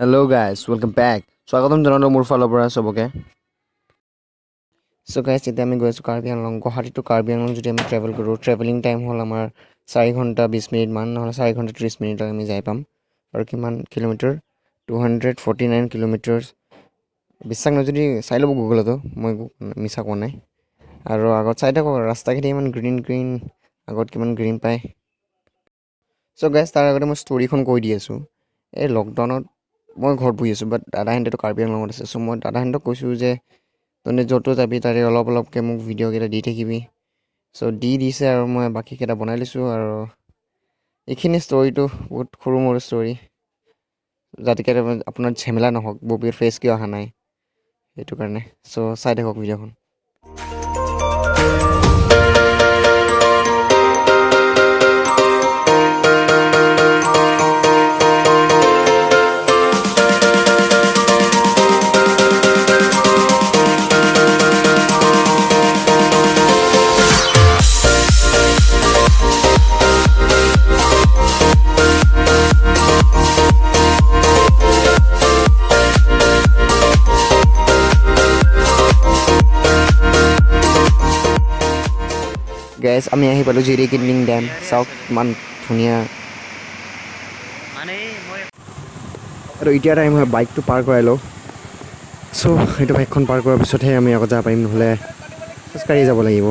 Hello guys, welcome back. স্বাগতম জনালো মোৰ ফালৰ পৰা সবকে। So guys, এতিয়া আমি গৈ আছো কাৰ্বি আংলং গুৱাহাটী টু কাৰ্বি আংলং যদি আমি ট্ৰেভেল কৰো ট্ৰেভেলিং টাইম হ'ল আমাৰ 4 ঘণ্টা 20 মিনিট মান নহলে 4 ঘণ্টা 30 মিনিটত আমি যাই পাম আৰু কিমান কিলোমিটাৰ 249 কিলোমিটাৰ বিশ্বাস নহয় যদি চাই ল'ব গুগলতো মই মিছা কোৱা নাই আৰু আগত চাই থাকক ৰাস্তাখিনি ইমান গ্ৰীণ আগত কিমান গ্ৰীণ পায়। So guys, তাৰ আগতে মই ষ্টৰিখন কৈ দি আছো এই লকডাউনত মই ঘৰত বহি আছোঁ বাট দাদাহেঁতেতো কাৰ্বি আংলঙত আছে চ' মই দাদাহেঁতক কৈছোঁ যে তহঁতে য'তো যাবি তাৰে অলপকৈ মোক ভিডিঅ'কেইটা দি থাকিবি চ' দিছে আৰু মই বাকীকেইটা বনাই লৈছোঁ আৰু এইখিনি ষ্টৰিটো বহুত সৰু মোৰ ষ্টৰি যাতে আপোনাৰ ঝেমেলা নহওক ববিৰ ফেচ কিয় অহা নাই সেইটো কাৰণে চ' চাই থাকক ভিডিঅ'খন। গাইজ আমি আহি পালোঁ জিৰি কিডলিং ডেম চাওক ইমান ধুনীয়া আৰু এতিয়া টাইম হয় বাইকটো পাৰ কৰাই লওঁ চ' সেইটো বাইকখন পাৰ কৰাৰ পিছতহে আমি আগত যাব পাৰিম নহ'লে খোজকাঢ়ি যাব লাগিব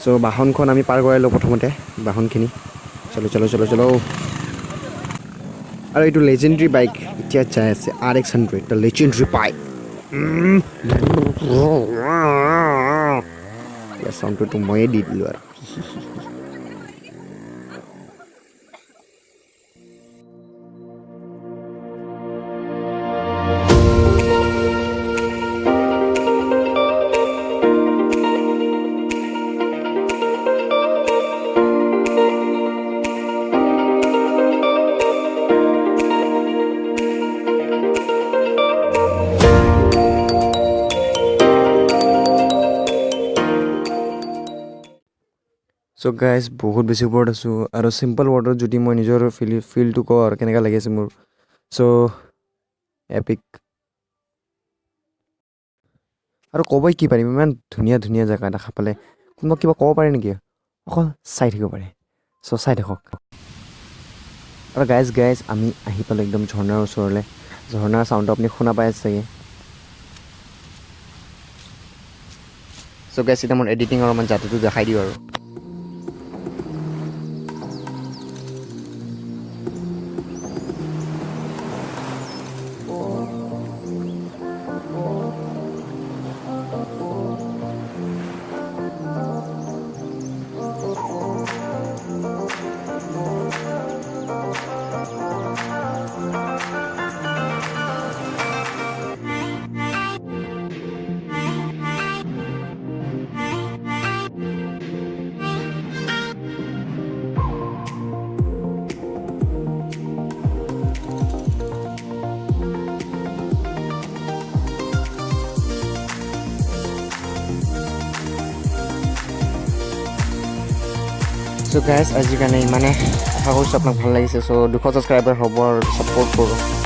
চ' বাহনখন আমি পাৰ কৰাই লওঁ প্ৰথমতে বাহনখিনি চলো আৰু এইটো লেজেণ্ডৰী বাইক এতিয়া যাই আছে RX100 দ্য লেজেণ্ডৰী বাইক ইয়াৰ চাউণ্ডটোতো ময়ে দি দিলোঁ আৰু চ' গাইজ বহুত বেছি ওপৰত আছোঁ আৰু চিম্পল ৱাৰ্ডত যদি মই নিজৰ ফিলটো কওঁ আৰু কেনেকুৱা লাগি আছে মোৰ চ' এপিক আৰু ক'বই কি পাৰিম ইমান ধুনীয়া জেগা দেখা পালে কোনোবা কিবা ক'ব পাৰে নেকি অকল চাই থাকিব পাৰে চ' চাই থাকক আৰু গাইজ আমি আহি পালোঁ একদম ঝৰ্ণাৰ ওচৰলৈ ঝৰ্ণাৰ চাউণ্ডটো আপুনি শুনা পাই আছে চাগে চ' গাইজ এতিয়া মোৰ এডিটিং অলপমান জাতিটো দেখাই দিওঁ আৰু চ' গাইজ আজিৰ কাৰণে ইমানে আশা কৰিছোঁ আপোনাক ভাল লাগিছে চ' 200 ছাবস্ক্ৰাইবাৰ হ'ব আৰু ছাপোৰ্ট কৰোঁ।